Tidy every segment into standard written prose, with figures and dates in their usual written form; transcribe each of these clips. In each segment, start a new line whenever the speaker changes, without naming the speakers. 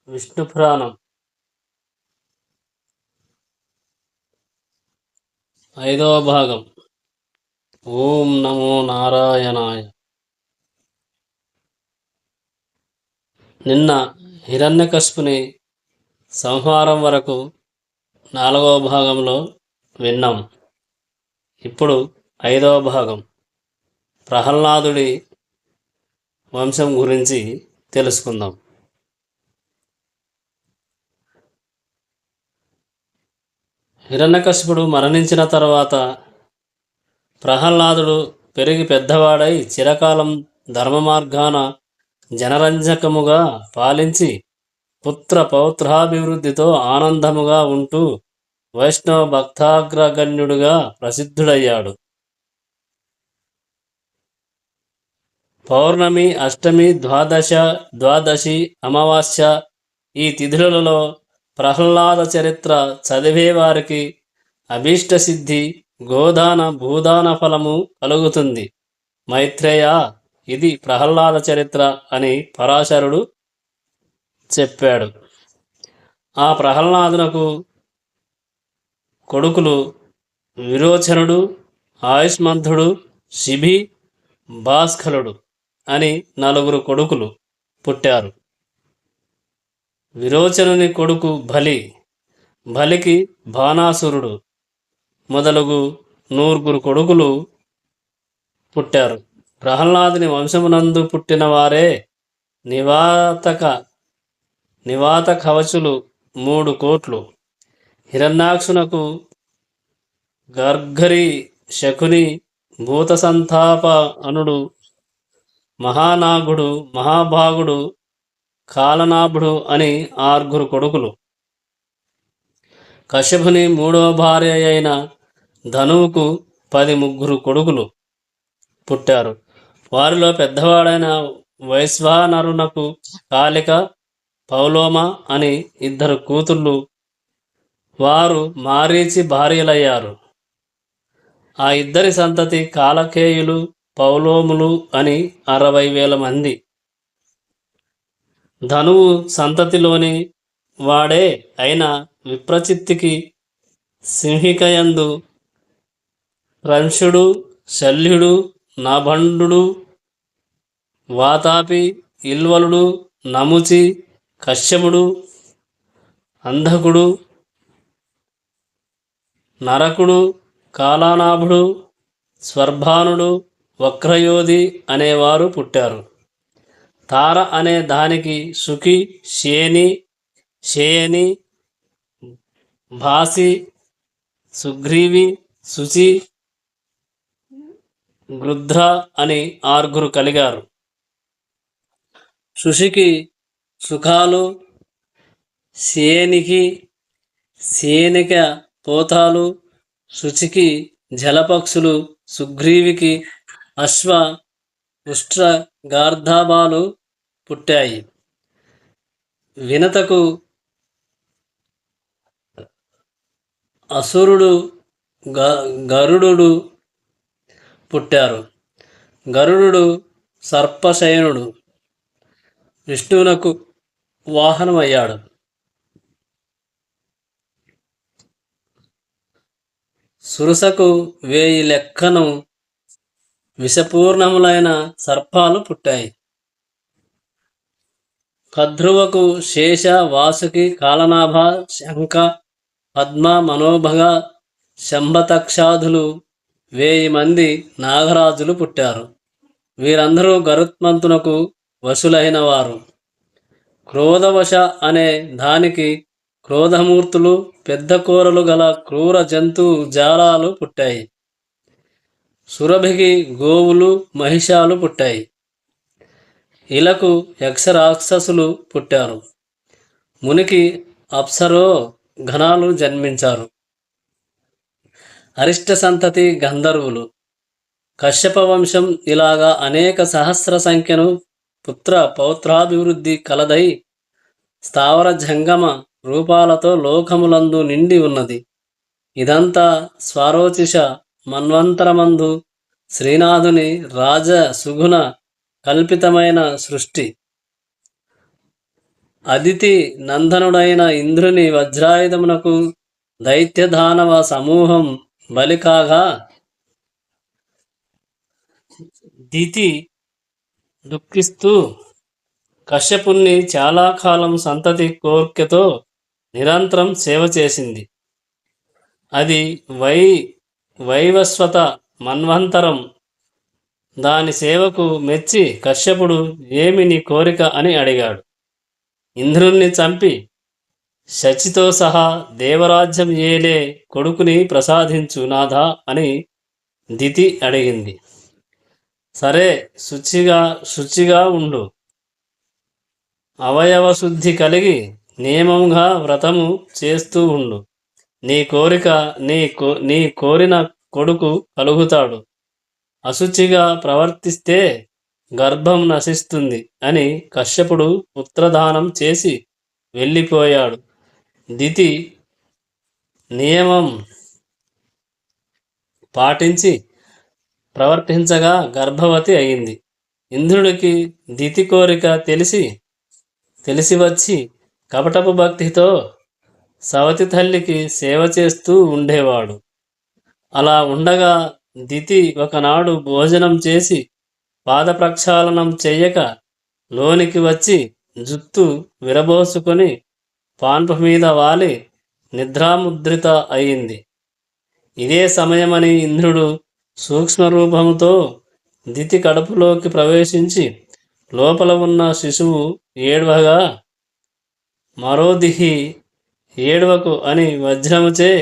విష్ణు పురాణం 5వ భాగం. ఓం నమో నారాయణాయ. నిన్న హిరణ్యకశిపుని సంహారం వరకు 4వ భాగంలో విన్నాం. ఇప్పుడు 5వ భాగం ప్రహ్లాదుడి వంశం గురించి తెలుసుకుందాం. హిరణ్యకశిపుడు మరణించిన తర్వాత ప్రహ్లాదుడు పెరిగి పెద్దవాడై చిరకాలం ధర్మ మార్గాన జనరంజకముగా పాలించి పుత్ర పౌత్రాభివృద్ధితో ఆనందముగా ఉంటూ వైష్ణవ భక్తాగ్రగణ్యుడుగా ప్రసిద్ధుడయ్యాడు. పౌర్ణమి, అష్టమి, ద్వాదశి, అమావాస్య ఈ తిథులలో ప్రహ్లాద చరిత్ర చదివేవారికి అభీష్టసిద్ధి, గోదాన భూదాన ఫలము కలుగుతుంది. మైత్రేయ, ఇది ప్రహ్లాద చరిత్ర అని పరాశరుడు చెప్పాడు. ఆ ప్రహ్లాదునకు కొడుకులు విరోచనుడు, ఆయుష్మంతుడు, శిబి, భాస్కరుడు అని 4 కొడుకులు పుట్టారు. విరోచనుని కొడుకు బలికి బాణాసురుడు మొదలగు 9 కొడుకులు పుట్టారు. ప్రహ్లాదుని వంశమునందు పుట్టిన వారే నివాత కవచులు 3 కోట్లు. హిరణ్యాక్షునకు గర్గరి, శకుని, భూత సంతాప అనుడు, మహానాగుడు, మహాభాగుడు, కాలనాభుడు అని 6 కొడుకులు. కశ్యపుని 3వ భార్య అయిన ధనువుకు 13 కొడుకులు పుట్టారు. వారిలో పెద్దవాడైన వైశ్వానరునకు కాళిక, పౌలోమ అని 2 కూతుళ్ళు. వారు మారీచి భార్యలయ్యారు. ఆ 2 సంతతి కాలకేయులు, పౌలోములు అని 60,000 మంది. ధనువు సంతతిలోని వాడే అయిన విప్రచిత్తికి సింహికయందు రంశుడు, శల్యుడు, నభండు, వాతాపి, ఇల్వలుడు, నముచి, కశ్యముడు, అంధకుడు, నరకుడు, కాలానాభుడు, స్వర్భానుడు, వక్రయోధి అనేవారు పుట్టారు. తార అనే దానికి సుఖి, శేయని, భాసి, సుగ్రీవి, శుచి, గృధ్ర అని 6 కలిగారు. శుషికి సుఖాలు, శేనిక పోతాలు, శుచికి జలపక్షులు, సుగ్రీవికి అశ్వ ఉష్ట్ర గార్ధాబాలు పుట్టాయి. వినతకు అసురుడు, గరుడు పుట్టారు. గరుడు సర్పశయనుడు, విష్ణువునకు వాహనమయ్యాడు. సురసకు 1000 లెక్కను విషపూర్ణములైన సర్పాలు పుట్టాయి. కద్రువకు శేష, వాసుకి, కాలనాభ, శంఖ, పద్మ, మనోభగ, శంభతక్షాదులు 1000 మంది నాగరాజులు పుట్టారు. వీరందరూ గరుత్మంతునకు వశులైన వారు. క్రోధవశ అనే దానికి క్రోధమూర్తులు, పెద్ద కూరలు గల క్రూర జంతు జాలాలు పుట్టాయి. సురభికి గోవులు, మహిషాలు పుట్టాయి. ఇలకు యక్షరాక్షసులు పుట్టారు. మునికి అప్సరో గణాలు జన్మించారు. అరిష్ట సంతతి గంధర్వులు. కశ్యప వంశం ఇలాగా అనేక సహస్ర సంఖ్యను పుత్ర పౌత్రాభివృద్ధి కలదై స్థావర జంగమ రూపాలతో లోకములందు నిండి ఉన్నది. ఇదంతా స్వారోచిష మన్వంతరమందు శ్రీనాథుని రాజ సుగుణ కల్పితమైన సృష్టి. అదితి నందనుడైన ఇంద్రుని వజ్రాయుధమునకు దైత్యదానవ సమూహం బలికాగా దితి దుఃఖిస్తూ కశ్యపుణ్ణి చాలా కాలం సంతతి కోర్కెతో నిరంతరం సేవ చేసింది. అది వైవస్వత మన్వంతరం. దాని సేవకు మెచ్చి కశ్యపుడు ఏమి నీ కోరిక అని అడిగాడు. ఇంద్రుణ్ణి చంపి శచితో సహా దేవరాజ్యం ఏలే కొడుకుని ప్రసాదించు నాథా అని దితి అడిగింది. సరే, శుచిగా ఉండు, అవయవ శుద్ధి కలిగి నియమంగా వ్రతము చేస్తూ ఉండు. నీ కోరిక నీ కోరిన కొడుకు కలుగుతాడు. అశుచిగా ప్రవర్తిస్తే గర్భం నశిస్తుంది అని కశ్యపుడు పుత్రదానం చేసి వెళ్ళిపోయాడు. దితి నియమం పాటించి ప్రవర్తించగా గర్భవతి అయింది. ఇంద్రుడికి దితి కోరిక తెలిసి వచ్చి కపటపు భక్తితో సవతి తల్లికి సేవ చేస్తూ ఉండేవాడు. అలా ఉండగా దితి ఒకనాడు భోజనం చేసి పాద ప్రక్షాళనం చెయ్యక లోనికి వచ్చి జుత్తు విరబోసుకొని పాన్పు మీద వాలి నిద్రాముద్రిత అయింది. ఇదే సమయమని ఇంద్రుడు సూక్ష్మరూపముతో దితి కడుపులోకి ప్రవేశించి లోపల ఉన్న శిశువు ఏడ్వగా మరోదిహి ఏడ్వకు అని వజ్రముచే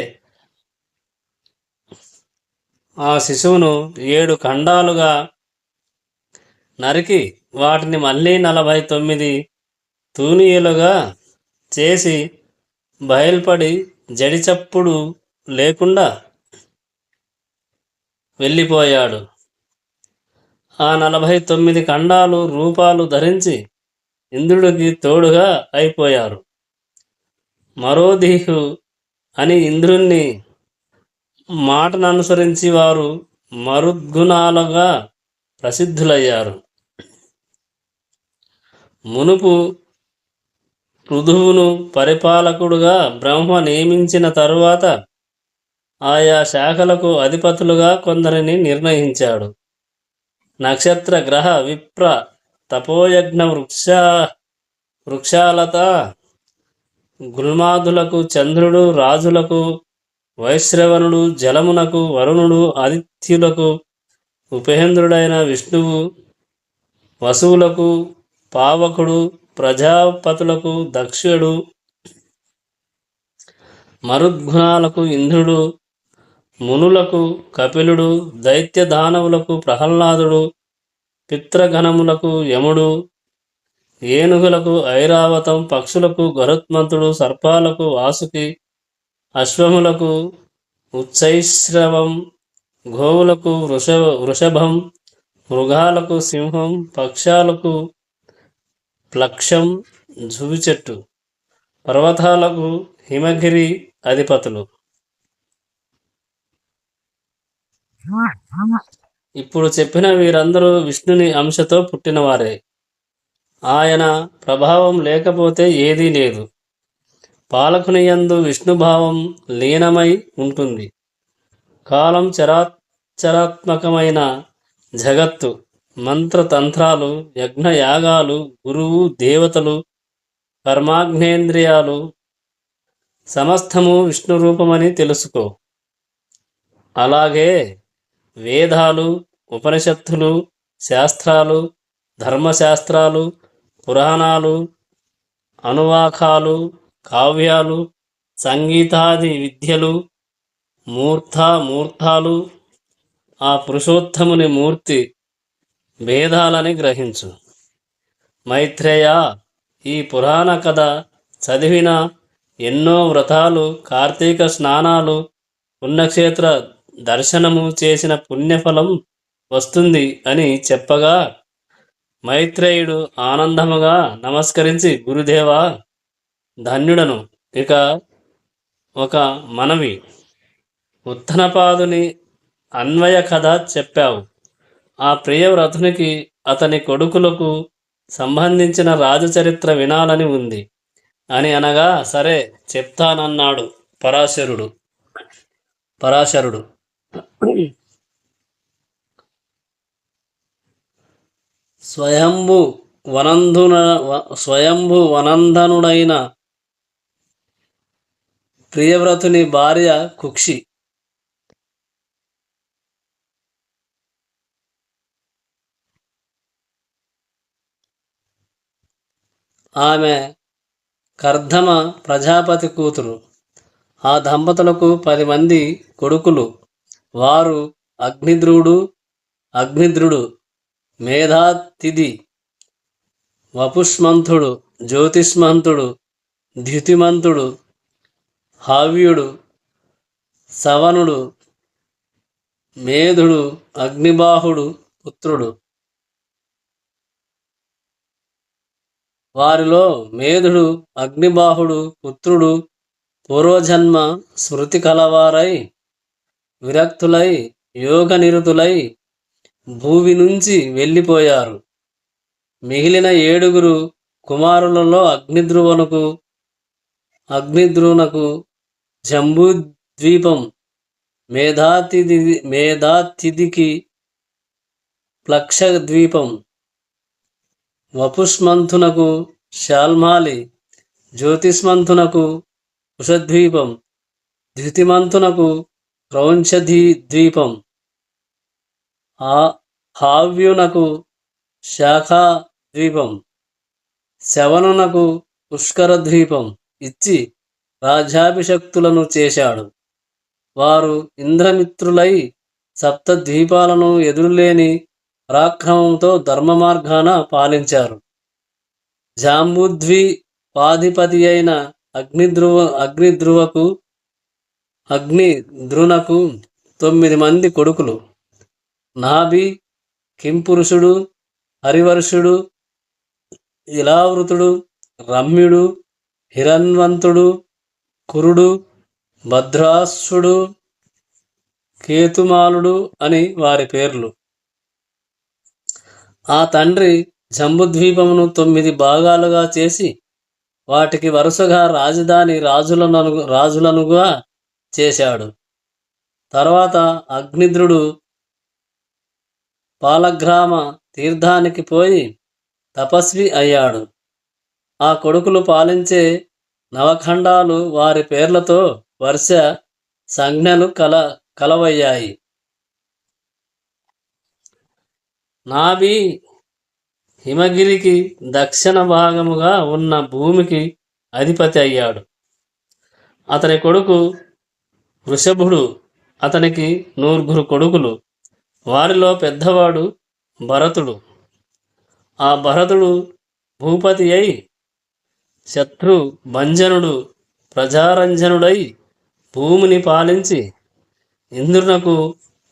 ఆ శిశువును 7 ఖండాలుగా నరికి వాటిని మళ్ళీ 49 తూనీయులుగా చేసి బయల్పడి జడిచప్పుడు లేకుండా వెళ్ళిపోయాడు. ఆ 49 ఖండాలు రూపాలు ధరించి ఇంద్రుడికి తోడుగా అయిపోయారు. మరోదిహు అని ఇంద్రుణ్ణి మాటను అనుసరించి వారు మరుద్గుణాలుగా ప్రసిద్ధులయ్యారు. మునుపు పృథువును పరిపాలకుడుగా బ్రహ్మ నియమించిన తరువాత ఆయా శాఖలకు అధిపతులుగా కొందరిని నిర్ణయించాడు. నక్షత్ర గ్రహ విప్ర తపోయజ్ఞ వృక్షాలత గుల్మాదులకు చంద్రుడు, రాజులకు వైశ్రవణుడు, జలమునకు వరుణుడు, ఆదిత్యులకు ఉపేంద్రుడైన విష్ణువు, వసువులకు పావకుడు, ప్రజాపతులకు దక్షుడు, మరుద్గుణాలకు ఇంద్రుడు, మునులకు కపిలుడు, దైత్య దానవులకు ప్రహ్లాదుడు, పిత్రగణములకు యముడు, ఏనుగులకు ఐరావతం, పక్షులకు గరుత్మంతుడు, సర్పాలకు వాసుకి, అశ్వములకు ఉచ్చైశ్రవం, గోవులకు వృషభం, మృగాలకు సింహం, పక్షాలకు ప్లక్షం జువి చెట్టు, పర్వతాలకు హిమగిరి అధిపతులు. ఇప్పుడు చెప్పిన వీరందరూ విష్ణుని అంశతో పుట్టినవారే. ఆయన ప్రభావం లేకపోతే ఏదీ లేదు. పాలకుని యందు విష్ణుభావం లీనమై ఉంటుంది. కాలం చరాత్మకమైన జగత్తు, మంత్రతంత్రాలు, యజ్ఞయాగాలు, గురువు, దేవతలు, కర్మాగ్నేంద్రియాలు సమస్తము విష్ణు రూపమని తెలుసుకో. అలాగే వేదాలు, ఉపనిషత్తులు, శాస్త్రాలు, ధర్మశాస్త్రాలు, పురాణాలు, అనువాకాలు, కావ్యాలు, సంగీతాది విద్యలు, మూర్తాలు ఆ పురుషోత్తముని మూర్తి భేదాలని గ్రహించు. మైత్రేయ, ఈ పురాణ కథ చదివిన ఎన్నో వ్రతాలు, కార్తీక స్నానాలు, పుణ్యక్షేత్ర దర్శనము చేసిన పుణ్యఫలం వస్తుంది అని చెప్పగా మైత్రేయుడు ఆనందముగా నమస్కరించి, గురుదేవా, ధన్యుడను. ఇక ఒక మనవి, ఉత్తనపాదుని అన్వయ కథ చెప్పావు. ఆ ప్రియవ్రతునికి అతని కొడుకులకు సంబంధించిన రాజచరిత్ర వినాలని ఉంది. అని అనగా సరే చెప్తానన్నాడు పరాశరుడు. స్వయంభు వనందనుడైన ప్రియవ్రతుని భార్య కుక్షి. ఆమె కర్ధమ ప్రజాపతి కూతురు. ఆ దంపతులకు 10 మంది కొడుకులు. వారు అగ్నిద్రుడు, మేధాతిథి, వపుష్మంతుడు, జ్యోతిష్మంతుడు, ద్యుతిమంతుడు, హావ్యుడు, సవనుడు, మేధుడు, అగ్నిబాహుడు పుత్రుడు. వారిలో మేధుడు అగ్నిబాహుడు పుత్రుడు పూర్వజన్మ స్మృతి కలవారై విరక్తులై యోగనిరతులై భూమి నుంచి వెళ్ళిపోయారు. మిగిలిన 7 కుమారులలో అగ్నిద్రునకు జంబూద్వీపం, మేధాతిథికి ప్లక్షద్వీపం, వపుష్మంతునకు శాల్మాలి, జ్యోతిష్మంతునకు కుశద్వీపం, ద్యుతిమంతునకు క్రౌంచద్వీపం, హావ్యునకు శాఖా ద్వీపం, శవనునకు పుష్కర ద్వీపం ఇచ్చి రాజ్యాభిషక్తులను చేశాడు. వారు ఇంద్రమిత్రులై 7 ద్వీపాలను ఎదురులేని పరాక్రమంతో ధర్మ మార్గాన పాలించారు. జాంబుద్వీపాధిపతి అయిన అగ్నిద్రునకు 9 మంది కొడుకులు. నాభి, కింపురుషుడు, హరివర్షుడు, ఇలావృతుడు, రమ్యుడు, హిరణ్వంతుడు, కురుడు, భద్రాసుడు, కేతుమాలుడు అని వారి పేర్లు. ఆ తండ్రి జంబుద్వీపమును 9 భాగాలుగా చేసి వాటికి వరుసగా రాజధాని రాజులనుగా చేశాడు. తర్వాత అగ్నిద్రుడు పాలగ్రామ తీర్థానికి పోయి తపస్వి అయ్యాడు. ఆ కొడుకులు పాలించే నవఖండాలు వారి పేర్లతో వర్ష సంజ్ఞలు కలవయ్యాయి. నాభి హిమగిరికి దక్షిణ భాగముగా ఉన్న భూమికి అధిపతి అయ్యాడు. అతని కొడుకు వృషభుడు. అతనికి 9 కొడుకులు. వారిలో పెద్దవాడు భరతుడు. ఆ భరతుడు భూపతి అయి శత్రు భంజనుడు, ప్రజారంజనుడై భూమిని పాలించి ఇంద్రునకు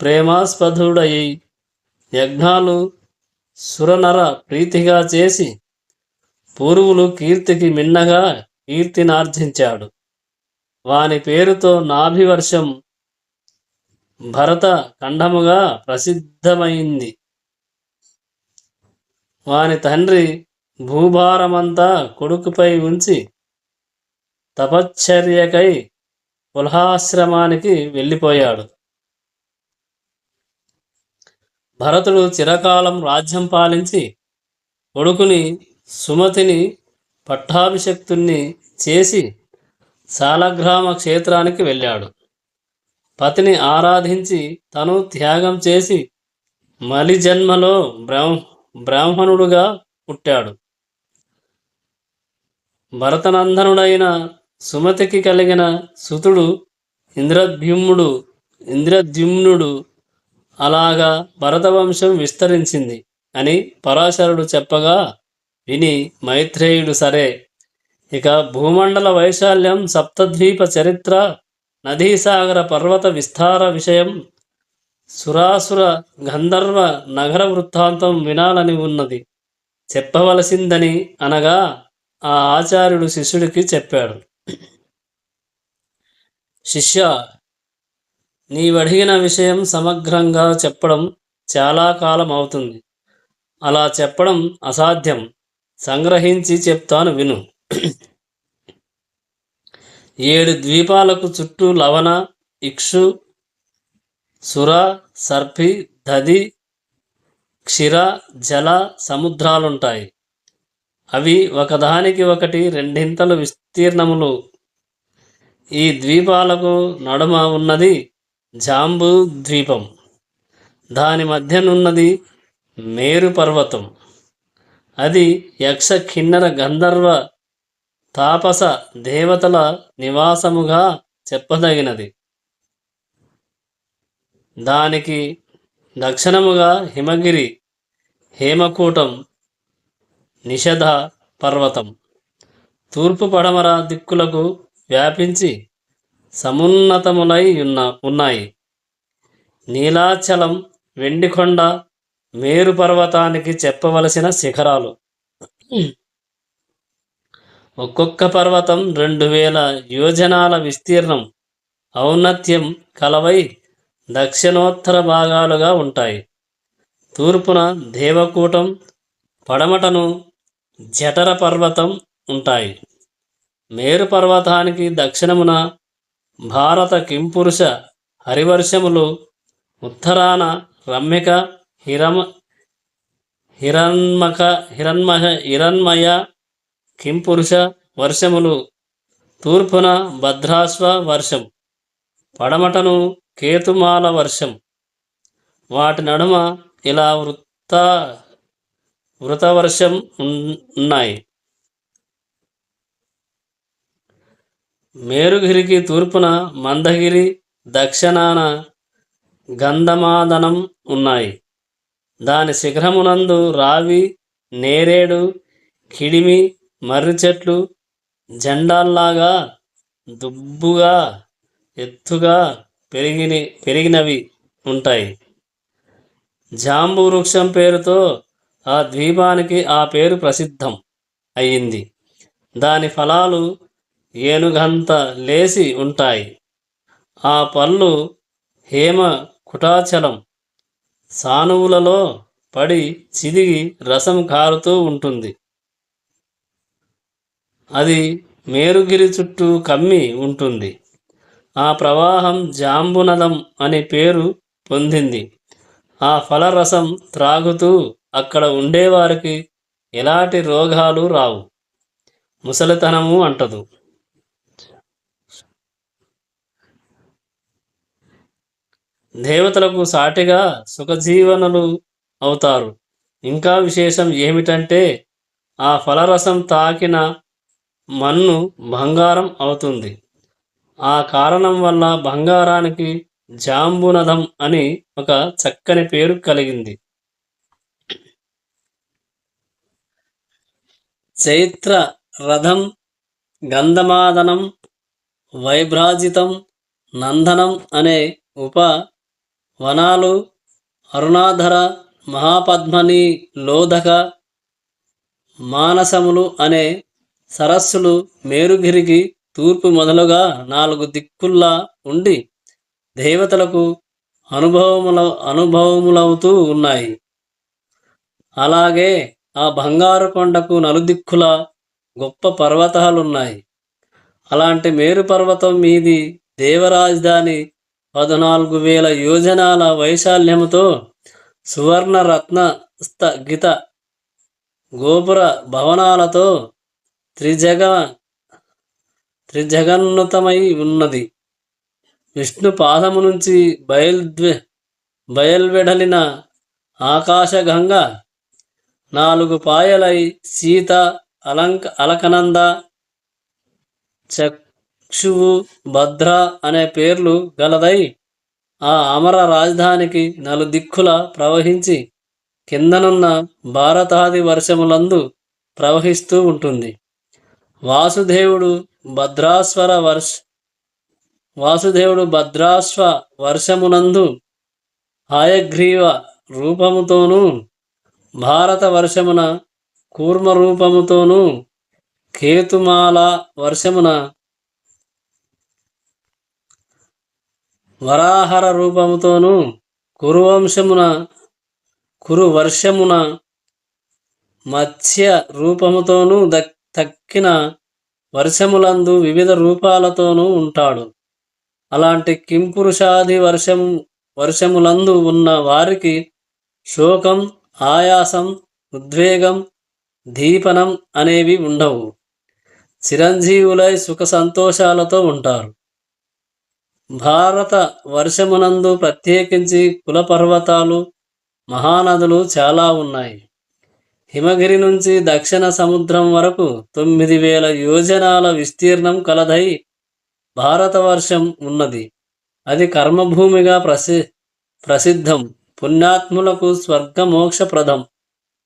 ప్రేమాస్పదుడయి యజ్ఞాలు సురనర ప్రీతిగా చేసి పూర్వులు కీర్తికి మిన్నగా కీర్తినార్జించాడు. వాని పేరుతో నాభివర్షం భరత ఖండముగా ప్రసిద్ధమైంది. వాని తండ్రి భూభారమంతా కొడుకుపై ఉంచి తపశ్చర్యకై పులహాశ్రమానికి వెళ్ళిపోయాడు. భరతుడు చిరకాలం రాజ్యం పాలించి కొడుకుని సుమతిని పట్టాభిషక్తుణ్ణి చేసి శాలగ్రామ క్షేత్రానికి వెళ్ళాడు. పతిని ఆరాధించి తను త్యాగం చేసి మలి జన్మలో బ్రాహ్మణుడుగా పుట్టాడు. భరతనందనుడైన సుమతికి కలిగిన సుతుడు ఇంద్రద్యుమ్నుడు. అలాగా భరతవంశం విస్తరించింది అని పరాశరుడు చెప్పగా విని మైత్రేయుడు సరే, ఇక భూమండల వైశాల్యం, సప్తద్వీప చరిత్ర, నదీసాగర పర్వత విస్తార విషయం, సురాసుర గంధర్వ నగర వృత్తాంతం వినాలని ఉన్నది, చెప్పవలసిందని అనగా ఆ ఆచార్యుడు శిష్యుడికి చెప్పాడు. శిష్య, నీవడిగిన విషయం సమగ్రంగా చెప్పడం చాలా కాలం అవుతుంది. అలా చెప్పడం అసాధ్యం. సంగ్రహించి చెప్తాను విను. 7 ద్వీపాలకు చుట్టూ లవణ, ఇక్షు, సుర, సర్పి, దది, క్షీర, జల సముద్రాలుంటాయి. అవి ఒకదానికి ఒకటి రెండింతలు విస్తీర్ణములు. ఈ ద్వీపాలకు నడుమ ఉన్నది జాంబు ద్వీపం. దాని మధ్యనున్నది మేరు పర్వతం. అది యక్ష, కిన్నర, గంధర్వ, తాపస దేవతల నివాసముగా చెప్పదగినది. దానికి దక్షిణముగా హిమగిరి, హేమకూటం, నిషధ పర్వతం తూర్పు పడమర దిక్కులకు వ్యాపించి సమున్నతములై ఉన్నాయి. నీలాచలం, వెండికొండ మేరు పర్వతానికి చెప్పవలసిన శిఖరాలు. ఒక్కొక్క పర్వతం 2000 యోజనాల విస్తీర్ణం, ఔన్నత్యం కలవై దక్షిణోత్తర భాగాలుగా ఉంటాయి. తూర్పున దేవకూటం, పడమటను జఠర పర్వతం ఉంటాయి. మేరు పర్వతానికి దక్షిణమున భారత కింపురుష హరివర్షములు, ఉత్తరాన రమ్యక, హిరణ్మయ కింపురుష వర్షములు, తూర్పున భద్రాశ్వ వర్షం, పడమటను కేతుమాల వర్షం. వాటి నడుమ ఇలా వృతవర్షం ఉన్నాయి. మేరుగిరికి తూర్పున మందగిరి, దక్షిణాన గంధమాదనం ఉన్నాయి. దాని శిఖరమునందు రావి, నేరేడు, కిడిమి, మర్రి చెట్లు జెండాల్లాగా దుబ్బుగా ఎత్తుగా పెరిగినవి ఉంటాయి. జాంబు వృక్షం పేరుతో ఆ ద్వీపానికి ఆ పేరు ప్రసిద్ధం అయింది. దాని ఫలాలు ఏనుగంత లేసి ఉంటాయి. ఆ పళ్ళు హేమ కుటాచలం సానువులలో పడి చిదిగి రసం కారుతూ ఉంటుంది. అది మేరుగిరి చుట్టూ కమ్మి ఉంటుంది. ఆ ప్రవాహం జాంబునదం అనే పేరు పొందింది. ఆ ఫలరసం త్రాగుతూ అక్కడ ఉండేవారికి ఎలాంటి రోగాలు రావు, ముసలితనము అంటదు. దేవతలకు సాటిగా సుఖజీవనులు అవుతారు. ఇంకా విశేషం ఏమిటంటే ఆ ఫలరసం తాకిన మన్ను బంగారం అవుతుంది. ఆ కారణం వల్ల బంగారానికి జాంబునదం అని ఒక చక్కని పేరు కలిగింది. చైత్ర రథం, గంధమాదనం, వైభ్రాజితం, నందనం అనే వనాలు, అరుణాధర, మహాపద్మని, లోధక, మానసములు అనే సరస్సులు మేరుగిరికి తూర్పు మొదలుగా 4 దిక్కుల్లా ఉండి దేవతలకు అనుభవములవుతూ ఉన్నాయి. అలాగే ఆ బంగారు కొండకు నలుదిక్కులా గొప్ప పర్వతాలున్నాయి. అలాంటి మేరు పర్వతం మీది దేవరాజధాని 14,000 యోజనాల వైశాల్యముతో సువర్ణ రత్న స్థగిత గోపుర భవనాలతో త్రిజగన్నుతమై ఉన్నది. విష్ణు పాదము నుంచి బయల్వెడలిన ఆకాశగంగ 4 పాయలై సీత, అలకనంద, చక్షువు, భద్ర అనే పేర్లు గలదై ఆ అమర రాజధానికి నలుదిక్కుల ప్రవహించి కిందనున్న భారతాది వర్షములందు ప్రవహిస్తూ ఉంటుంది. వాసుదేవుడు భద్రాశ్వ వర్షమునందు ఆయగ్రీవ రూపముతోనూ, భారత వర్షమున కూర్మ రూపముతోనూ, కేతుమాల వర్షమున వరాహర రూపముతోనూ, కురువర్షమున మత్స్య రూపముతోనూ తక్కిన వర్షములందు వివిధ రూపాలతోనూ ఉంటాడు. అలాంటి కింపురుషాది వర్షములందు ఉన్న వారికి శోకం, ఆయాసం, ఉద్వేగం, దీపనం అనేవి ఉండవు. చిరంజీవులై సుఖ సంతోషాలతో ఉంటారు. భారత వర్షమునందు ప్రత్యేకించి కులపర్వతాలు, మహానదులు చాలా ఉన్నాయి. హిమగిరి నుంచి దక్షిణ సముద్రం వరకు 9000 యోజనాల విస్తీర్ణం కలదై భారతవర్షం ఉన్నది. అది కర్మభూమిగా ప్రసిద్ధం. పుణ్యాత్ములకు స్వర్గమోక్షప్రదం.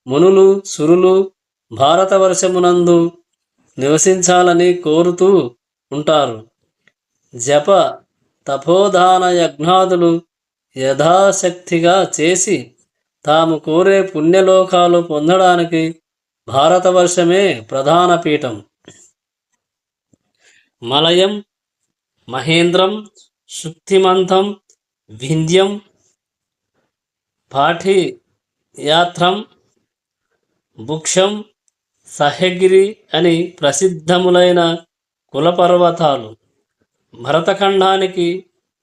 మునులు, సురులు భారతవర్షమునందు నివసించాలని కోరుతూ ఉంటారు. జప తపోదాన యజ్ఞాదులు యథాశక్తిగా చేసి తాము కోరే పుణ్యలోకాలు పొందడానికి భారతవర్షమే ప్రధాన పీఠం. మలయం, మహేంద్రం, శుక్తిమంతం, వింధ్యం, పాఠియాత్రం, భుక్షం, సహ్యగిరి అని ప్రసిద్ధములైన కులపర్వతాలు భరతఖండానికి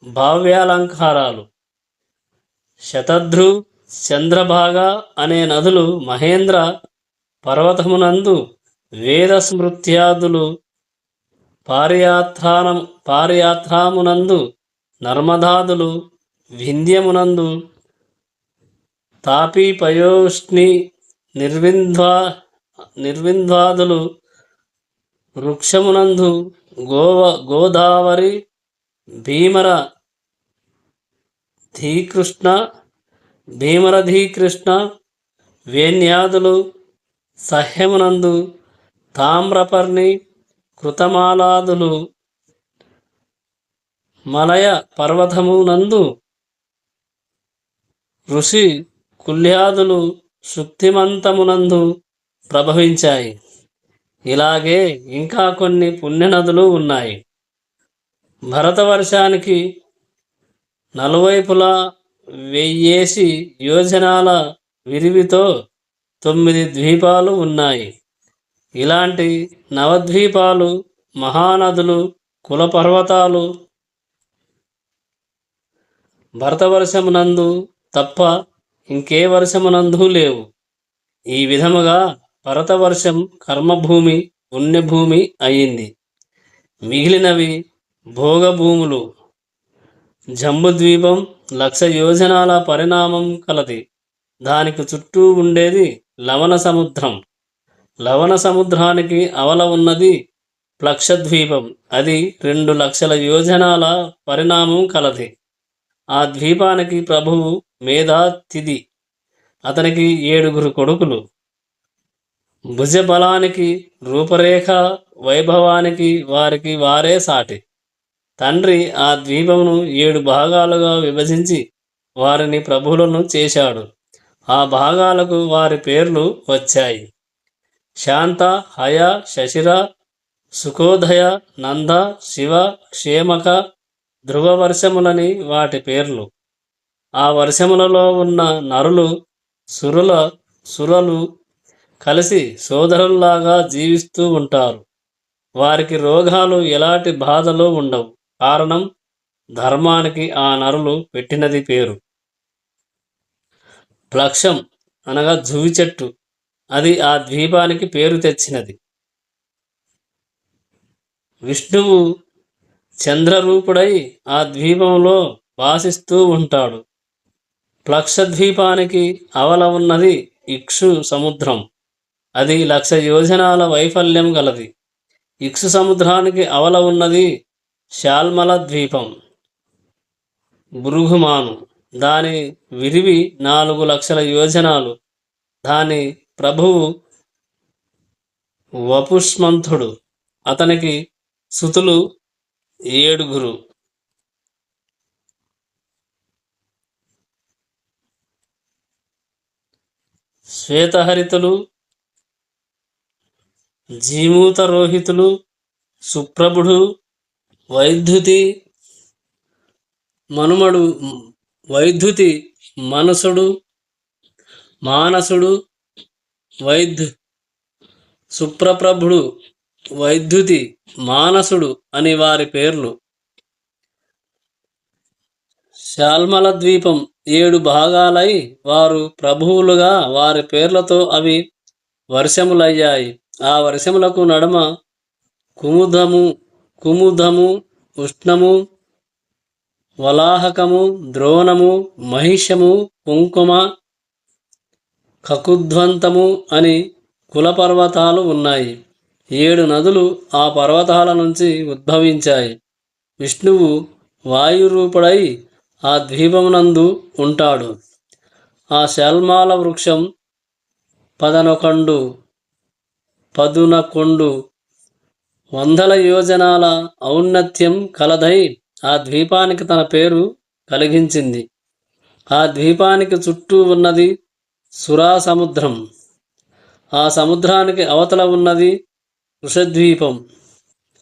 భావ్యాలంకారాలు. శతధృ, చంద్రభాగ అనే నదులు మహేంద్ర పర్వతమునందు వేద స్మృత్యాదులు, పారియాత్రామునందు నర్మదాదులు, వింధ్యమునందు తాపీ పయోష్ణి నిర్వింధ్వాదులు, వృక్షమునందు గోదావరి, భీమరధీకృష్ణ వేణ్యాదులు, సహ్యమునందు తామ్రపర్ణి, కృతమాలాదులు, మలయ పర్వతమునందు ఋషి కుల్యాదులు శుక్తిమంతమునందు ప్రభవించాయి. ఇలాగే ఇంకా కొన్ని పుణ్యనదులు ఉన్నాయి. భరతవర్షానికి నలువైపులా 1000 యోజనాల విరివితో 9 ద్వీపాలు ఉన్నాయి. ఇలాంటి నవద్వీపాలు, మహానదులు, కులపర్వతాలు భరతవర్షమునందు తప్ప ఇంకే వర్షమునందు లేవు. ఈ విధముగా భరతవర్షం కర్మభూమి, పుణ్యభూమి అయింది. మిగిలినవి భోగభూములు. జంబుద్వీపం 1,00,000 యోజనాల పరిణామం కలది. దానికి చుట్టూ ఉండేది లవణ సముద్రం. లవణ సముద్రానికి అవల ఉన్నది ప్లక్షద్వీపం. అది 2,00,000 యోజనాల పరిణామం కలది. ఆ ద్వీపానికి ప్రభువు మేధాతిథి. అతనికి 7 కొడుకులు. భుజబలానికి, రూపరేఖ వైభవానికి వారికి వారే సాటి. తండ్రి ఆ ద్వీపమును 7 భాగాలుగా విభజించి వారిని ప్రభువులను చేశాడు. ఆ భాగాలకు వారి పేర్లు వచ్చాయి. శాంత, హయ, శశిర, సుఖోదయ, నంద, శివ, క్షేమక, ధ్రువ వర్షములని వాటి పేర్లు. ఆ వర్షములలో ఉన్న నరులు, సురలు కలిసి సోదరుల్లాగా జీవిస్తూ ఉంటారు. వారికి రోగాలు, ఎలాంటి బాధలు ఉండవు. కారణం, ధర్మానికి ఆ నరులు పెట్టినది పేరు. ప్లక్షం అనగా జువి చెట్టు. అది ఆ ద్వీపానికి పేరు తెచ్చినది. విష్ణువు చంద్రరూపుడై ఆ ద్వీపంలో వాసిస్తూ ఉంటాడు. ప్లక్షద్వీపానికి అవల ఉన్నది ఇక్షు సముద్రం. అది 1,00,000 యోజనాల వైఫల్యం గలది. ఇక్షు సముద్రానికి అవల ఉన్నది శాల్మల ద్వీపం, భృగుమాను. దాని విరివి 4,00,000 యోజనాలు. దాని ప్రభువు వపుష్మంతుడు. అతనికి సుతులు 7. శ్వేతహరితులు, జీమూతరోహితులు, సుప్రభుడు, వైద్యుతి మనుమడు, వైద్యుతి మనసుడు, మానసుడు, సుప్రప్రభుడు, వైద్యుతి, మానసుడు అని వారి పేర్లు. శాల్మల ద్వీపం 7 భాగాలై వారు ప్రభువులుగా వారి పేర్లతో అవి వర్షములయ్యాయి. ఆ వర్షములకు నడుమ కుముదము కుముదము ఉష్ణము, వలాహకము, ద్రోణము, మహిషము, కుంకుమ, కకుధ్వంతము అని కులపర్వతాలు ఉన్నాయి. 7 నదులు ఆ పర్వతాల నుంచి ఉద్భవించాయి. విష్ణువు వాయురూపుడై ఆ ద్వీపమునందు ఉంటాడు. ఆ శాల్మాల వృక్షం పదునకొండు వందల యోజనాల ఔన్నత్యం కలదై ఆ ద్వీపానికి తన పేరు కలిగించింది. ఆ ద్వీపానికి చుట్టూ ఉన్నది సురా సముద్రం. ఆ సముద్రానికి అవతల ఉన్నది వృషద్వీపం.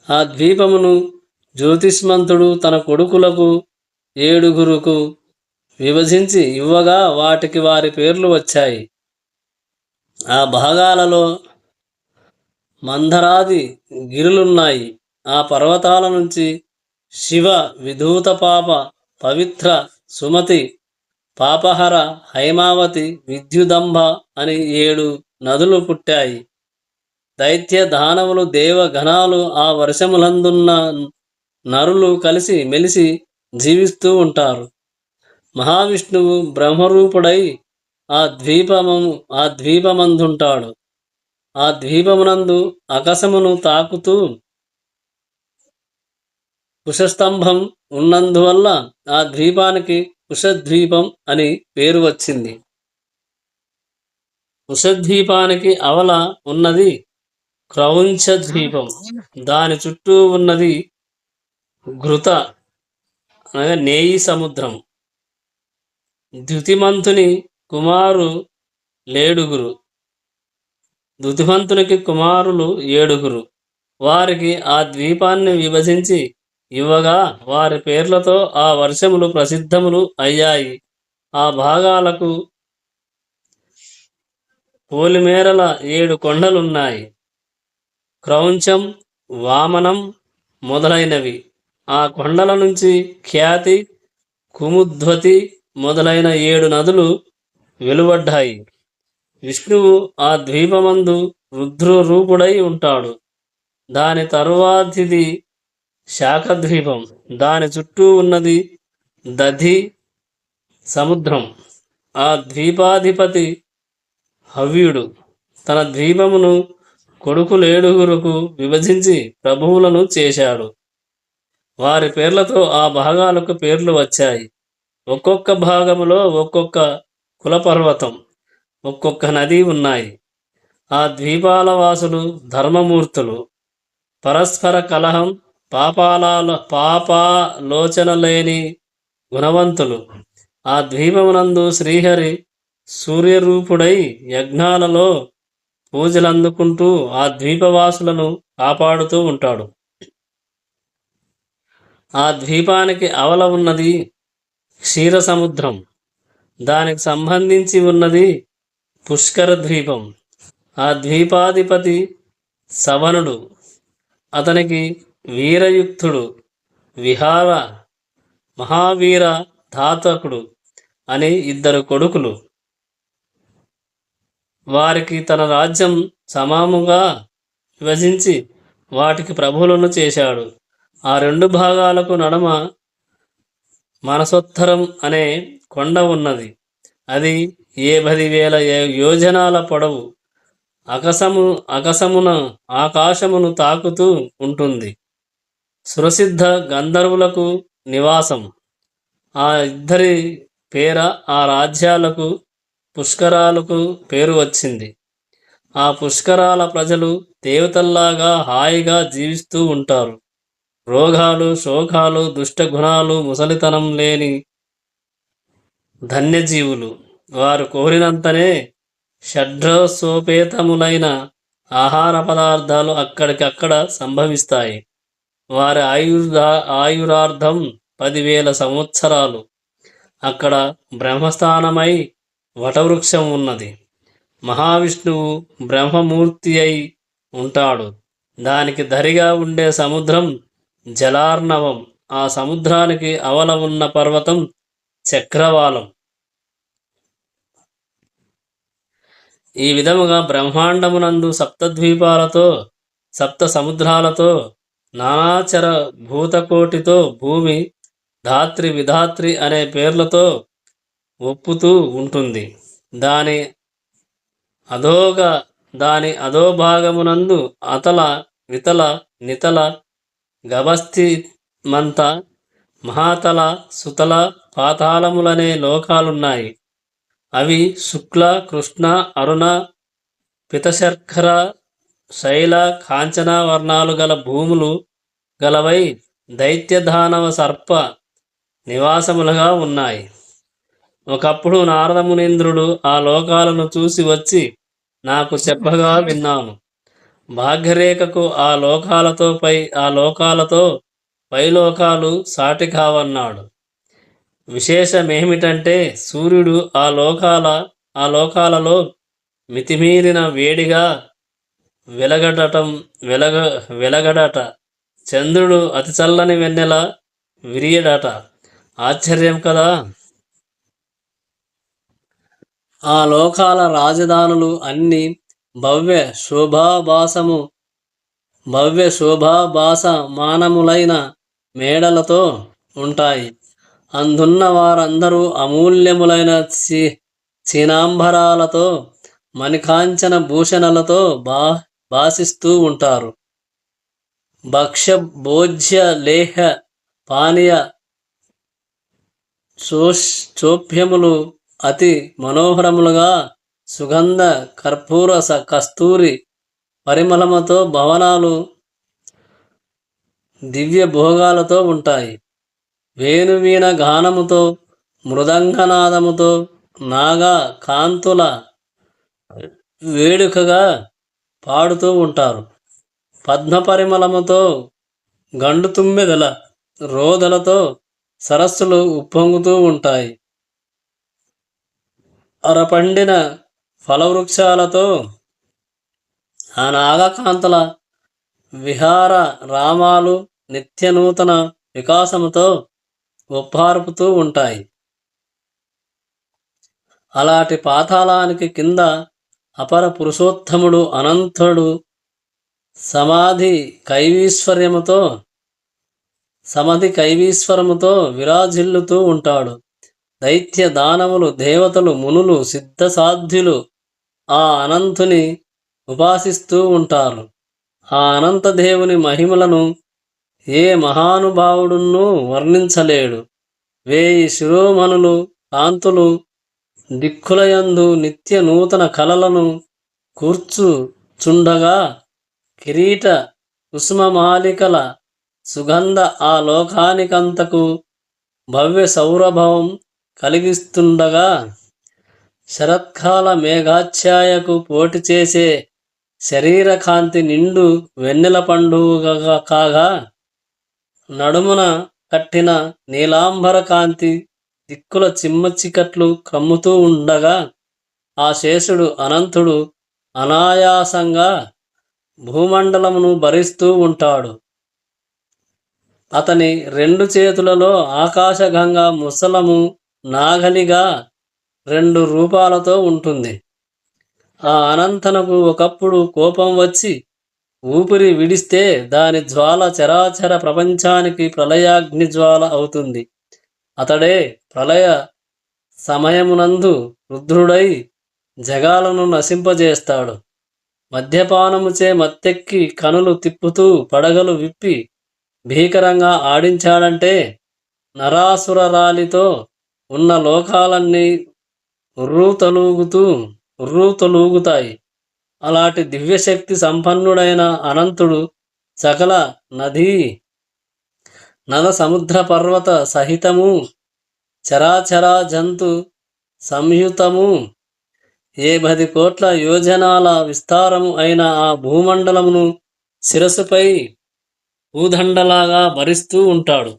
ఆ ద్వీపమును జ్యోతిష్మంతుడు తన కొడుకులకు 7 విభజించి ఇవ్వగా వాటికి వారి పేర్లు వచ్చాయి. ఆ భాగాలలో మందరాది గిరులున్నాయి. ఆ పర్వతాల నుంచి శివ, విధూత పాప, పవిత్ర, సుమతి, పాపహర, హైమావతి, విద్యుదంబ అని 7 నదులు పుట్టాయి. దైత్య దానవులు దేవగణాలు ఆ వర్షములందున్న నరులు కలిసి మెలిసి జీవిస్తూ ఉంటారు. మహావిష్ణువు బ్రహ్మరూపుడై ఆ ద్వీపమందుంటాడు. ఆ ద్వీపమునందు ఆకాశమును తాకుతూ కుశస్తంభం ఉన్నందువల్ల ఆ ద్వీపానికి కుశద్వీపం అని పేరు వచ్చింది. కుశద్వీపానికి అవల ఉన్నది క్రౌంచ ద్వీపం. దాని చుట్టూ ఉన్నది ఘృత అనగా నేయి సముద్రం. ద్యుతిమంతుని కుమారులు 7. వారికి ఆ ద్వీపాన్ని విభజించి ఇవ్వగా వారి పేర్లతో ఆ వర్షములు ప్రసిద్ధములు అయ్యాయి. ఆ భాగాలకు పోలిమేరల 7 కొండలున్నాయి. క్రౌంచం, వామనం మొదలైనవి. ఆ కొండల నుంచి ఖ్యాతి, కుముద్వతి మొదలైన 7 నదులు వెలువడ్డాయి. విష్ణువు ఆ ద్వీపమందు రుద్రరూపుడై ఉంటాడు. దాని తరువాతిది శాఖద్వీపం. దాని చుట్టూ ఉన్నది దధి సముద్రం. ఆ ద్వీపాధిపతి హవ్యుడు తన ద్వీపమును కొడుకులు 7 విభజించి ప్రభువులను చేశాడు. వారి పేర్లతో ఆ భాగాలకు పేర్లు వచ్చాయి. ఒక్కొక్క భాగములో ఒక్కొక్క కులపర్వతం, ఒక్కొక్క నది ఉన్నాయి. ఆ ద్వీపాల వాసులు ధర్మమూర్తులు, పరస్పర కలహం, పాపాలోచన లేని గుణవంతులు. ఆ ద్వీపమునందు శ్రీహరి సూర్యరూపుడై యజ్ఞాలలో పూజలందుకుంటూ ఆ ద్వీపవాసులను కాపాడుతూ ఉంటాడు. ఆ ద్వీపానికి అవల ఉన్నది క్షీర సముద్రం. దానికి సంబంధించి ఉన్నది పుష్కర ద్వీపం. ఆ ద్వీపాధిపతి సవనుడు. అతనికి వీరయుక్తుడు, మహావీర ధాతకుడు అని 2 కొడుకులు. వారికి తన రాజ్యం సమాముగా విభజించి వాటికి ప్రభువులను చేశాడు. ఆ 2 భాగాలకు నడుమ మనసోత్తరం అనే కొండ ఉన్నది. అది 70,000 యోజనాల పొడవు. ఆకాశమును తాకుతూ ఉంటుంది. సురసిద్ధ గంధర్వులకు నివాసం. ఆ 2 పేర ఆ రాజ్యాలకు పుష్కరాలకు పేరు వచ్చింది. ఆ పుష్కరాల ప్రజలు దేవతల్లాగా హాయిగా జీవిస్తూ ఉంటారు. రోగాలు, శోకాలు, దుష్టగుణాలు, ముసలితనం లేని ధన్యజీవులు. వారు కోరినంతనే షడ్రసోపేతములైన ఆహార పదార్థాలు అక్కడికక్కడ సంభవిస్తాయి. వారి ఆయురార్థం 10,000 సంవత్సరాలు. అక్కడ బ్రహ్మస్థానమై వటవృక్షం ఉన్నది. మహావిష్ణువు బ్రహ్మమూర్తి అయి ఉంటాడు. దానికి దరిగా ఉండే సముద్రం జలార్ణవం. ఆ సముద్రానికి అవల ఉన్న పర్వతం చక్రవాలం. ఈ విధముగా బ్రహ్మాండమునందు సప్తద్వీపాలతో, సప్త సముద్రాలతో, నానాచర భూతకోటితో, భూమి ధాత్రి విధాత్రి అనే పేర్లతో ఒప్పుతూ ఉంటుంది. దాని అధోభాగమునందు అతల వితల నితల గభస్తిమంత మహాతల సుతల పాతాళములనే లోకాలున్నాయి. అవి శుక్ల కృష్ణ అరుణ పితశర్కర శైల కాంచన వర్ణాలు గల భూములు గలవై దైత్యదానవ సర్ప నివాసములుగా ఉన్నాయి. ఒకప్పుడు నారదమునీంద్రుడు ఆ లోకాలను చూసి వచ్చి నాకు చెప్పగా విన్నాను. భాగ్యరేఖకు ఆ లోకాలతో పైలోకాలు సాటి కావన్నాడు. విశేషమేమిటంటే సూర్యుడు ఆ లోకాలలో మితిమీరిన వేడిగా వెలగడట. చంద్రుడు అతి చల్లని వెన్నెల విరియడట. ఆశ్చర్యం కదా. ఆ లోకాల రాజధానులు అన్ని భవ్య శోభాభాసమానములైన మేడలతో ఉంటాయి. అందున్న వారందరూ అమూల్యములైన చీనాంబరాలతో మణికాంచన భూషణలతో భాసిస్తూ ఉంటారు. భక్ష్య భోజ్య లేహ పానీయ చోప్యములు అతి మనోహరములుగా సుగంధ కర్పూర కస్తూరి పరిమళముతో భవనాలు దివ్య భోగాలతో ఉంటాయి. వేణువీణ గానముతో మృదంగనాదముతో నాగా కాంతుల వేడుకగా పాడుతూ ఉంటారు. పద్మ పరిమళముతో గండు తుమ్మెదల రోదలతో సరస్సులు ఉప్పొంగుతూ ఉంటాయి. అరపండిన ఫలవృక్షాలతో ఆ నాగకాంతల విహార రామాలు నిత్యనూతన వికాసముతో ఒప్పార్పుతూ ఉంటాయి. అలాంటి పాతాళానికి కింద అపర పురుషోత్తముడు అనంతుడు సమాధి కైవీశ్వరముతో విరాజిల్లుతూ ఉంటాడు. దైత్య దానవులు దేవతలు మునులు సిద్ధసాధ్యులు ఆ అనంతుని ఉపాసిస్తూ ఉంటారు. ఆ అనంతదేవుని మహిమలను ఏ మహానుభావుడును వర్ణించలేడు. 1000 శిరోమణులు కాంతులు దిక్కులయందు నిత్య నూతన కళలను కూర్చుచుండగా కిరీట కుసుమమాలికల సుగంధ ఆ లోకానికంతకు భవ్య సౌరభవం కలిగిస్తుండగా శరత్కాల మేఘాఛ్ఛాయకు పోటీ చేసే శరీర కాంతి నిండు వెన్నెల పండుగ కాగా నడుమున కట్టిన నీలాంబర కాంతి దిక్కుల చిమ్మచికట్లు కమ్ముతూ ఉండగా ఆ శేషుడు అనంతుడు అనాయాసంగా భూమండలమును భరిస్తూ ఉంటాడు. అతని 2 చేతులలో ఆకాశగంగా ముసలము నాగలిగా 2 రూపాలతో ఉంటుంది. ఆ అనంతనకు ఒకప్పుడు కోపం వచ్చి ఊపిరి విడిస్తే దాని జ్వాల చరాచర ప్రపంచానికి ప్రళయాగ్ని జ్వాల అవుతుంది. అతడే ప్రళయ సమయమునందు రుద్రుడై జగాలను నశింపజేస్తాడు. మద్యపానముచే మత్తెక్కి కనులు తిప్పుతూ పడగలు విప్పి భీకరంగా ఆడించాడంటే నరాసురరాలితో ఉన్న లోకాలన్నీ ఉర్రూతలూగుతాయి. అలాంటి దివ్యశక్తి సంపన్నుడైన అనంతుడు సకల నద సముద్ర పర్వత సహితము చరాచరా జంతు సంయుతము 10 కోట్ల యోజనాల విస్తారము అయిన ఆ భూమండలమును శిరస్సుపై భూదండలాగా భరిస్తూ ఉంటాడు.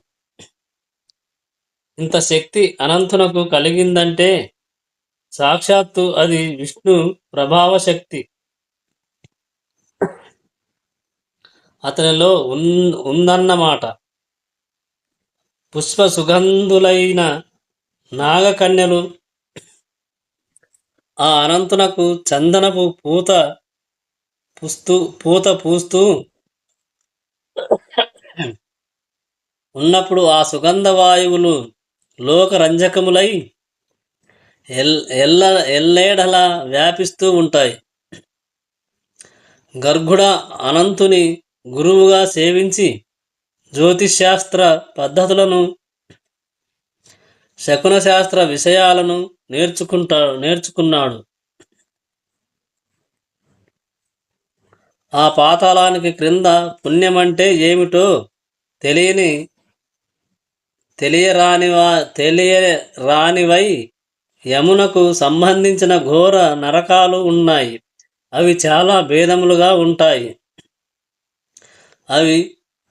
ఇంత శక్తి అనంతునకు కలిగిందంటే సాక్షాత్తు అది విష్ణు ప్రభావ శక్తి. అతనిలో ఉందన్నమాట. పుష్ప సుగంధులైన నాగకన్యలు ఆ అనంతునకు చందనపు పూత పూస్తూ ఉన్నప్పుడు ఆ సుగంధ వాయువులు లోకరంజకములై ఎల్లేడలా వ్యాపిస్తూ ఉంటాయి. గర్గుడ అనంతుని గురువుగా సేవించి జ్యోతిశాస్త్ర పద్ధతులను, శకున శాస్త్ర విషయాలను నేర్చుకున్నాడు. ఆ పాతాళానికి క్రింద పుణ్యమంటే ఏమిటో తెలియరానివై యమునకు సంబంధించిన ఘోర నరకాలు ఉన్నాయి. అవి చాలా భేదములుగా ఉంటాయి. అవి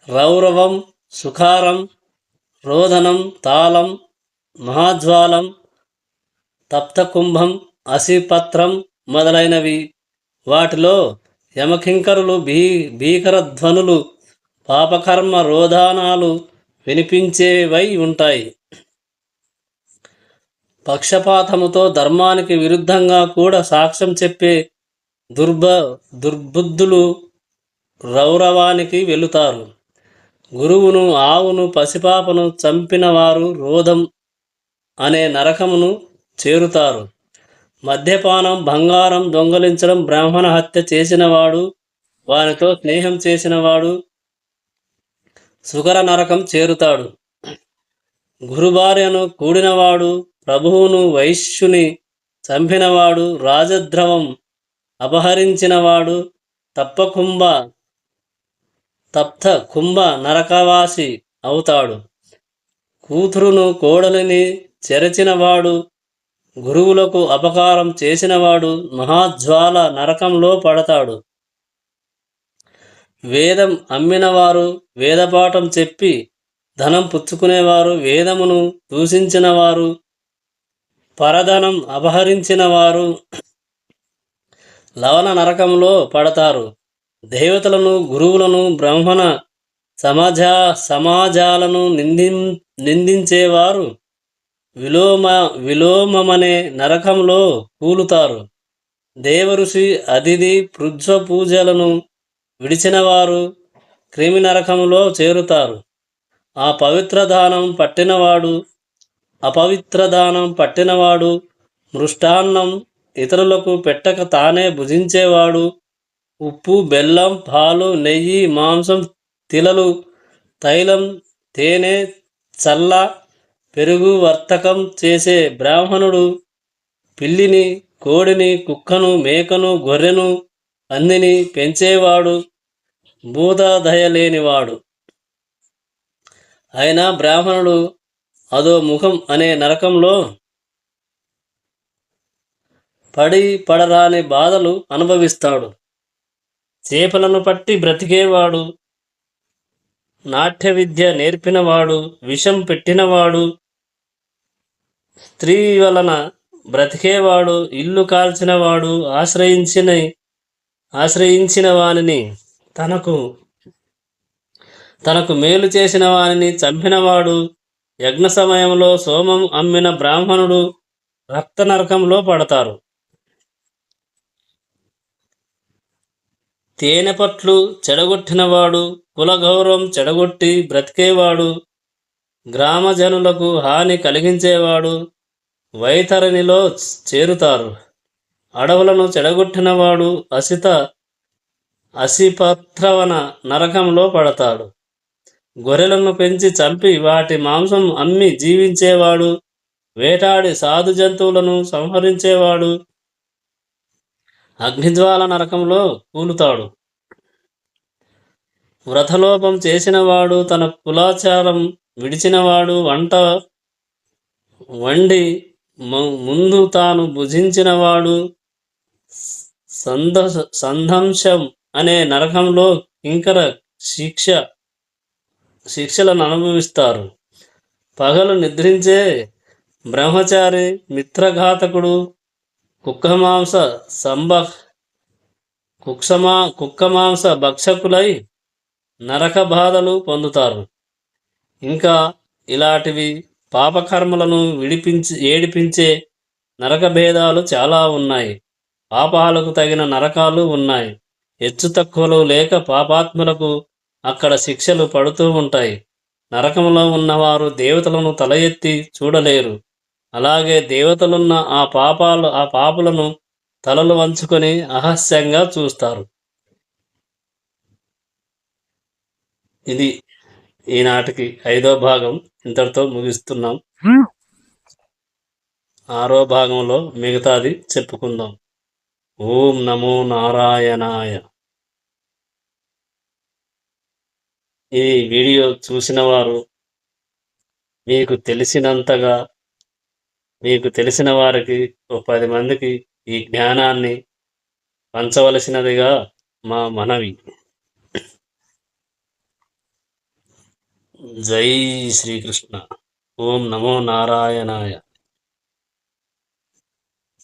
రౌరవం, సుఖారం, రోదనం, తాళం, మహాజ్వాలం, తప్తకుంభం, అసిపత్రం మొదలైనవి. వాటిలో యమకింకరులు భీకర ధ్వనులు, పాపకర్మ రోధానాలు వినిపించేవై ఉంటాయి. పక్షపాతముతో ధర్మానికి విరుద్ధంగా కూడా సాక్ష్యం చెప్పే దుర్బుద్ధులు రౌరవానికి వెళుతారు. గురువును, ఆవును, పసిపాపను చంపిన వారు రోధం అనే నరకమును చేరుతారు. మద్యపానం, బంగారం దొంగలించడం, బ్రాహ్మణ హత్య చేసినవాడు, వానితో స్నేహం చేసినవాడు సుకర నరకం చేరుతాడు. గురుభార్యను కూడినవాడు, ప్రభువును, వైశ్యుని చంపినవాడు, రాజద్రవం అపహరించినవాడు తప్త కుంభ నరకవాసి అవుతాడు. కూతురును, కోడలిని చెరచినవాడు, గురువులకు అపకారం చేసినవాడు మహాజ్వాల నరకంలో పడతాడు. వేదం అమ్మినవారు, వేదపాఠం చెప్పి ధనం పుచ్చుకునేవారు, వేదమును దూషించినవారు, పరధనం అపహరించినవారు లవణ నరకంలో పడతారు. దేవతలను, గురువులను, బ్రాహ్మణ సమాజాలను నిందించేవారు విలోమమనే నరకంలో కూలుతారు. దేవఋషి, అతిథి, పృథ్వ పూజలను విడిచినవారు క్రిమి నరకంలో చేరుతారు. అపవిత్రదానం పట్టినవాడు, మృష్టాన్నం ఇతరులకు పెట్టక తానే భుజించేవాడు, ఉప్పు, బెల్లం, పాలు, నెయ్యి, మాంసం, తిలలు, తైలం, తేనె, చల్ల, పెరుగు వర్తకం చేసే బ్రాహ్మణుడు, పిల్లిని, కోడిని, కుక్కను, మేకను, గొర్రెను, పందిని పెంచేవాడు భూతదయలేనివాడు అయినా బ్రాహ్మణుడు అదో ముఖం అనే నరకంలో పడరాని బాధలు అనుభవిస్తాడు. చేపలను పట్టి బ్రతికేవాడు, నాట్య విద్య నేర్పినవాడు, విషం పెట్టినవాడు, స్త్రీ వలన బ్రతికేవాడు, ఇల్లు కాల్చినవాడు, ఆశ్రయించిన వానిని తనకు మేలు చేసిన వానిని చంపినవాడు, యజ్ఞ సమయంలో సోమం అమ్మిన బ్రాహ్మణుడు రక్త నరకంలో పడతారు. తేనె పట్లు చెడగొట్టినవాడు, కుల గౌరవం చెడగొట్టి బ్రతికేవాడు, గ్రామజనులకు హాని కలిగించేవాడు వైతరణిలో చేరుతారు. అడవులను చెడగొట్టినవాడు అసిపత్రవన నరకంలో పడతాడు. గొర్రెలను పెంచి చంపి వాటి మాంసం అమ్మి జీవించేవాడు, వేటాడి సాధు జంతువులను సంహరించేవాడు అగ్నిజ్వాల నరకంలో కూలుతాడు. వ్రతలోపం చేసినవాడు, తన కులాచారం విడిచినవాడు, వంట వండి ముందు తాను భుజించినవాడు సందంశం అనే నరకంలో కింకర శిక్షలను అనుభవిస్తారు. పగలు నిద్రించే బ్రహ్మచారి, మిత్రఘాతకుడు, కుక్కమాంస భక్షకులై నరక బాధలు పొందుతారు. ఇంకా ఇలాంటివి పాపకర్మలను ఏడిపించే నరక భేదాలు చాలా ఉన్నాయి. పాపాలకు తగిన నరకాలు ఉన్నాయి. హెచ్చు తక్కువలు లేక పాపాత్ములకు అక్కడ శిక్షలు పడుతూ ఉంటాయి. నరకంలో ఉన్నవారు దేవతలను తల ఎత్తి చూడలేరు. అలాగే దేవతలున్న ఆ పాపులను తలలు వంచుకొని అహస్యంగా చూస్తారు. ఇది ఈనాటికి 5వ భాగం ఇంతటితో ముగిస్తున్నాం. 6వ భాగంలో మిగతాది చెప్పుకుందాం. ఓం నమో నారాయణాయ. ఈ వీడియో చూసిన వారు మీకు తెలిసిన వారికి 10 మందికి ఈ జ్ఞానాన్ని పంచవలసినదిగా మా మనవి. జై శ్రీకృష్ణ. ఓం నమో నారాయణాయ.